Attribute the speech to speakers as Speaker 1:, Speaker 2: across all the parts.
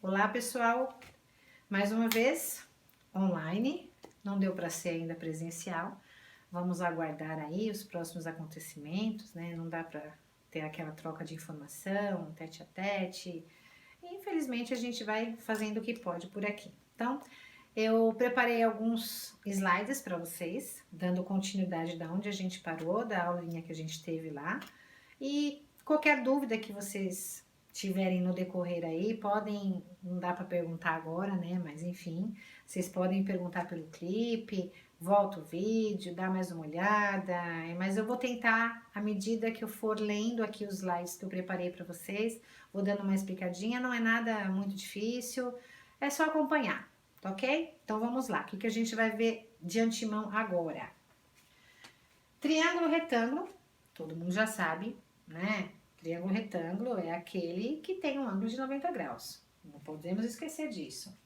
Speaker 1: Olá, pessoal! Mais uma vez, online, não deu para ser ainda presencial. Vamos aguardar aí os próximos acontecimentos, né? Não dá para ter aquela troca de informação, tete a tete. Infelizmente, a gente vai fazendo o que pode por aqui. Então, eu preparei alguns slides para vocês, dando continuidade da onde a gente parou, da aulinha que a gente teve lá. E qualquer dúvida que vocês tiverem no decorrer aí, podem, não dá para perguntar agora, né? Mas enfim, vocês podem perguntar pelo clipe, volta o vídeo, dá mais uma olhada. Mas eu vou tentar, à medida que eu for lendo aqui os slides que eu preparei para vocês, vou dando uma explicadinha, não é nada muito difícil, é só acompanhar, tá ok? Então vamos lá, o que a gente vai ver de antemão agora? Triângulo retângulo, todo mundo já sabe, né? Triângulo retângulo é aquele que tem um ângulo de 90 graus. Não podemos esquecer disso.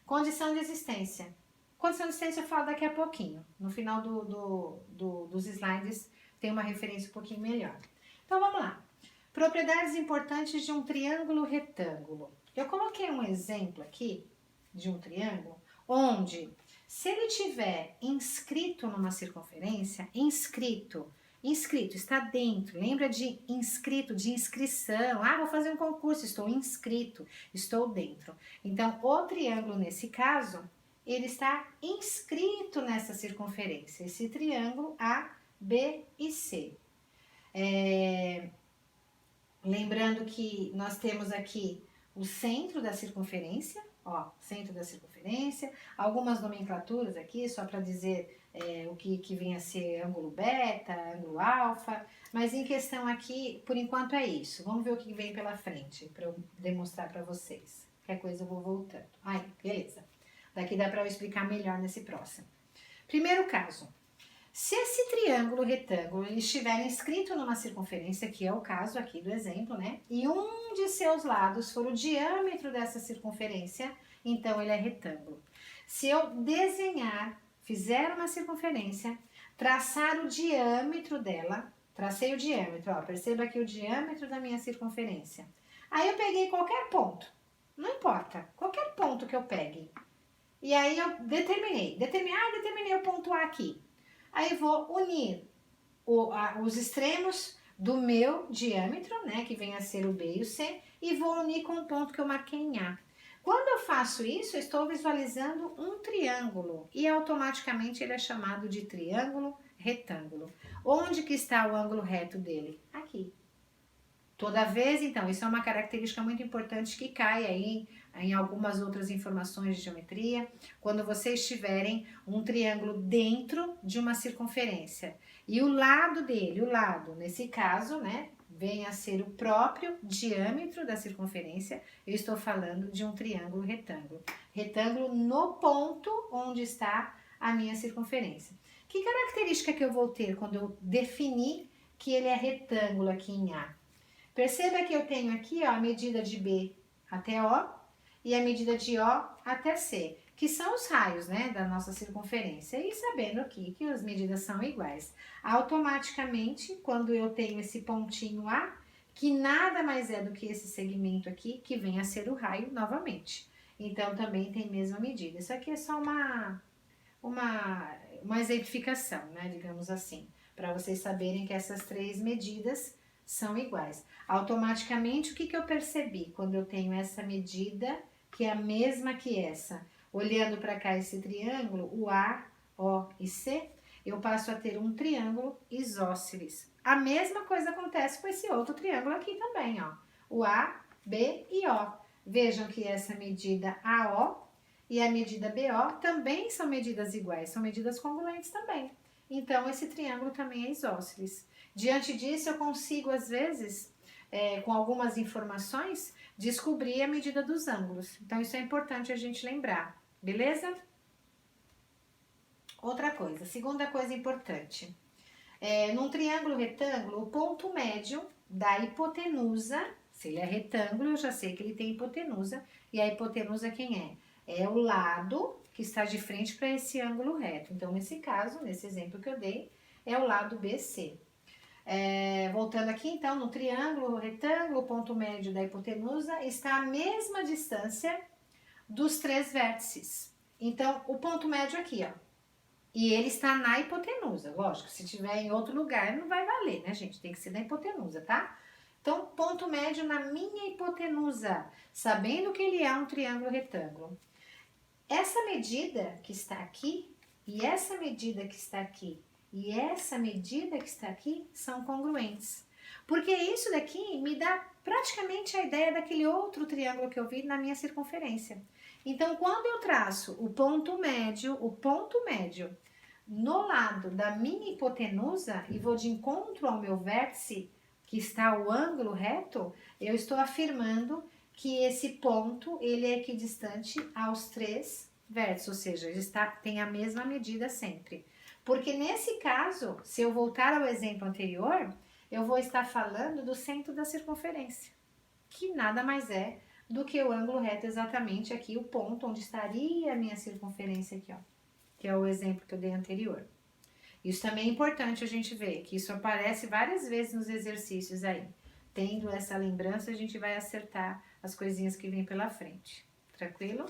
Speaker 1: Condição de existência. Condição de existência eu falo daqui a pouquinho. No final dos slides tem uma referência um pouquinho melhor. Então vamos lá. Propriedades importantes de um triângulo retângulo. Eu coloquei um exemplo aqui de um triângulo onde, se ele tiver inscrito numa circunferência, inscrito está dentro, lembra de inscrito, de inscrição, vou fazer um concurso, estou inscrito, estou dentro. Então, o triângulo nesse caso, ele está inscrito nessa circunferência, esse triângulo A, B e C. Lembrando que nós temos aqui o centro da circunferência, centro da circunferência, algumas nomenclaturas aqui, só para dizer o que vem a ser ângulo beta, ângulo alfa, mas em questão aqui, por enquanto é isso. Vamos ver o que vem pela frente, para eu demonstrar para vocês. Qualquer coisa eu vou voltando. Beleza. Daqui dá para eu explicar melhor nesse próximo. Primeiro caso. Se esse triângulo retângulo ele estiver inscrito numa circunferência, que é o caso aqui do exemplo, né? E um de seus lados for o diâmetro dessa circunferência, então ele é retângulo. Se eu desenhar, fizer uma circunferência, traçar o diâmetro dela, tracei o diâmetro, perceba aqui o diâmetro da minha circunferência. Aí eu peguei qualquer ponto, não importa, qualquer ponto que eu pegue. E aí eu determinei o ponto A aqui. Aí vou unir os extremos do meu diâmetro, né, que vem a ser o B e o C, e vou unir com o ponto que eu marquei em A. Quando eu faço isso, eu estou visualizando um triângulo e automaticamente ele é chamado de triângulo retângulo. Onde que está o ângulo reto dele? Aqui. Toda vez, então, isso é uma característica muito importante que cai aí em algumas outras informações de geometria, quando vocês tiverem um triângulo dentro de uma circunferência. E o lado dele, nesse caso, né, vem a ser o próprio diâmetro da circunferência, eu estou falando de um triângulo retângulo. Retângulo no ponto onde está a minha circunferência. Que característica que eu vou ter quando eu definir que ele é retângulo aqui em A? Perceba que eu tenho aqui a medida de B até O e a medida de O até C, que são os raios, né, da nossa circunferência. E sabendo aqui que as medidas são iguais, automaticamente, quando eu tenho esse pontinho A, que nada mais é do que esse segmento aqui, que vem a ser o raio novamente. Então, também tem a mesma medida. Isso aqui é só uma exemplificação, né, digamos assim, para vocês saberem que essas três medidas são iguais. Automaticamente, o que eu percebi quando eu tenho essa medida, que é a mesma que essa? Olhando para cá esse triângulo, o A, O e C, eu passo a ter um triângulo isósceles. A mesma coisa acontece com esse outro triângulo aqui também, o A, B e O. Vejam que essa medida AO e a medida BO também são medidas iguais, são medidas congruentes também. Então, esse triângulo também é isósceles. Diante disso, eu consigo, às vezes, com algumas informações, descobrir a medida dos ângulos. Então, isso é importante a gente lembrar, beleza? Outra coisa, segunda coisa importante. Num triângulo retângulo, o ponto médio da hipotenusa, se ele é retângulo, eu já sei que ele tem hipotenusa. E a hipotenusa quem é? É o lado que está de frente para esse ângulo reto. Então, nesse caso, nesse exemplo que eu dei, é o lado BC. Voltando aqui, então, no triângulo retângulo, o ponto médio da hipotenusa está à mesma distância dos 3 vértices. Então, o ponto médio aqui, ó. E ele está na hipotenusa. Lógico, se tiver em outro lugar, não vai valer, né, gente? Tem que ser na hipotenusa, tá? Então, ponto médio na minha hipotenusa, sabendo que ele é um triângulo retângulo. Essa medida que está aqui, e essa medida que está aqui, e essa medida que está aqui são congruentes. Porque isso daqui me dá praticamente a ideia daquele outro triângulo que eu vi na minha circunferência. Então, quando eu traço o ponto médio no lado da minha hipotenusa e vou de encontro ao meu vértice, que está o ângulo reto, eu estou afirmando que esse ponto ele é equidistante aos 3 vértices, ou seja, ele tem a mesma medida sempre. Porque nesse caso, se eu voltar ao exemplo anterior, eu vou estar falando do centro da circunferência, que nada mais é do que o ângulo reto exatamente aqui, o ponto onde estaria a minha circunferência aqui, ó, que é o exemplo que eu dei anterior. Isso também é importante a gente ver, que isso aparece várias vezes nos exercícios aí. Tendo essa lembrança, a gente vai acertar as coisinhas que vêm pela frente. Tranquilo?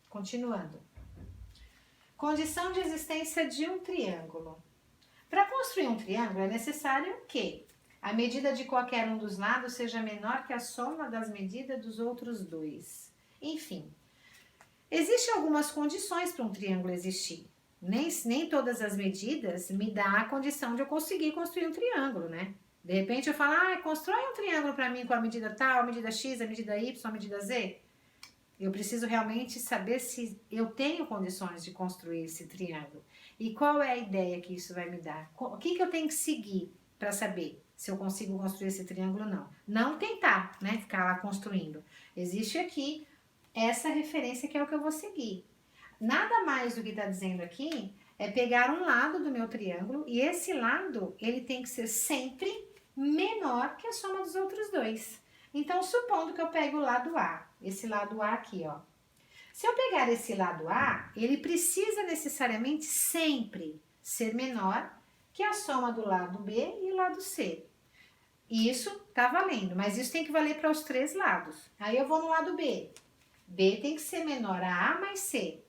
Speaker 1: Continuando. Condição de existência de um triângulo. Para construir um triângulo é necessário que a medida de qualquer um dos lados seja menor que a soma das medidas dos outros 2. Enfim, existem algumas condições para um triângulo existir. Nem todas as medidas me dão a condição de eu conseguir construir um triângulo, né? De repente eu falo, constrói um triângulo para mim com a medida tal, a medida X, a medida Y, a medida Z. Eu preciso realmente saber se eu tenho condições de construir esse triângulo. E qual é a ideia que isso vai me dar? O que eu tenho que seguir para saber se eu consigo construir esse triângulo ou não? Não tentar, né? Ficar lá construindo. Existe aqui essa referência que é o que eu vou seguir. Nada mais do que está dizendo aqui é pegar um lado do meu triângulo e esse lado ele tem que ser sempre menor que a soma dos outros 2. Então, supondo que eu pego o lado A, esse lado A aqui, ó. Se eu pegar esse lado A, ele precisa necessariamente sempre ser menor que a soma do lado B e o lado C. Isso tá valendo, mas isso tem que valer para os 3 lados. Aí eu vou no lado B. B tem que ser menor a A mais C.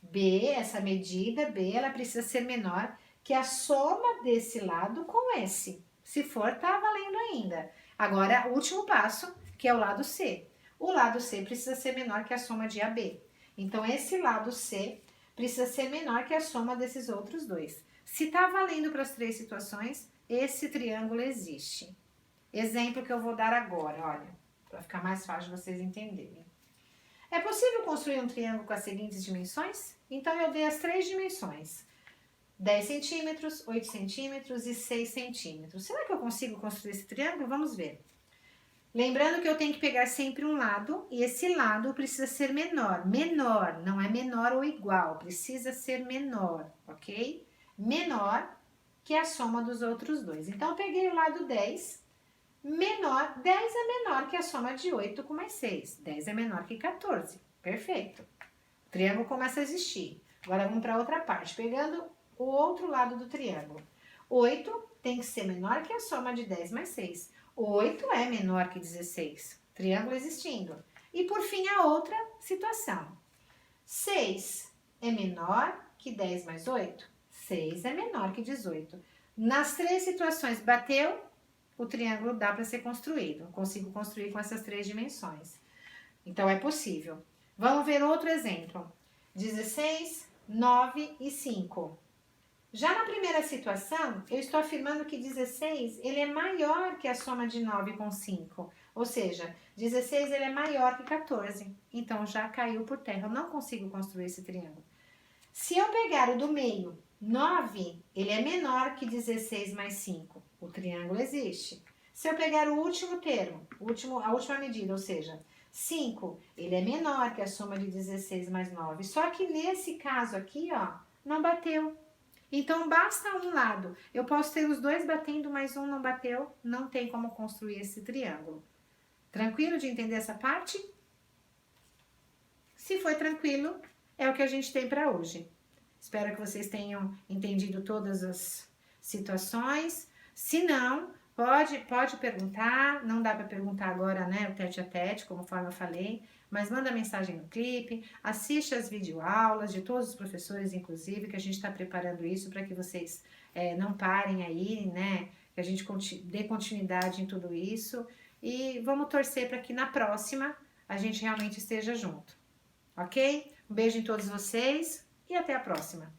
Speaker 1: B, essa medida B, ela precisa ser menor que a soma desse lado com esse. Se for, tá valendo ainda. Agora, o último passo, que é o lado C. O lado C precisa ser menor que a soma de AB. Então, esse lado C precisa ser menor que a soma desses outros 2. Se tá valendo para as 3 situações, esse triângulo existe. Exemplo que eu vou dar agora, olha, para ficar mais fácil de vocês entenderem. É possível construir um triângulo com as seguintes dimensões? Então, eu dei as 3 dimensões. 10 centímetros, 8 centímetros e 6 centímetros. Será que eu consigo construir esse triângulo? Vamos ver. Lembrando que eu tenho que pegar sempre um lado e esse lado precisa ser menor. Menor, não é menor ou igual, precisa ser menor, ok? Menor que a soma dos outros 2. Então, eu peguei o lado 10, menor, 10 é menor que a soma de 8 com mais 6. 10 é menor que 14, perfeito. O triângulo começa a existir. Agora, vamos para outra parte, pegando o outro lado do triângulo. 8 tem que ser menor que a soma de 10 mais 6. 8 é menor que 16. Triângulo existindo. E por fim, a outra situação. 6 é menor que 10 mais 8? 6 é menor que 18. Nas 3 situações, bateu, o triângulo dá para ser construído. Eu consigo construir com essas 3 dimensões. Então, é possível. Vamos ver outro exemplo. 16, 9 e 5. Já na primeira situação, eu estou afirmando que 16 ele é maior que a soma de 9 com 5. Ou seja, 16 ele é maior que 14. Então, já caiu por terra. Eu não consigo construir esse triângulo. Se eu pegar o do meio, 9, ele é menor que 16 mais 5. O triângulo existe. Se eu pegar o último termo, a última medida, ou seja, 5, ele é menor que a soma de 16 mais 9. Só que nesse caso aqui, ó, não bateu. Então, basta um lado. Eu posso ter os 2 batendo, mas um não bateu. Não tem como construir esse triângulo. Tranquilo de entender essa parte? Se foi tranquilo, é o que a gente tem para hoje. Espero que vocês tenham entendido todas as situações. Se não, pode perguntar, não dá para perguntar agora, né, o tete a tete, conforme eu falei, mas manda mensagem no clipe, assiste as videoaulas de todos os professores, inclusive, que a gente está preparando isso para que vocês não parem aí, né, que a gente dê continuidade em tudo isso e vamos torcer para que na próxima a gente realmente esteja junto, ok? Um beijo em todos vocês e até a próxima!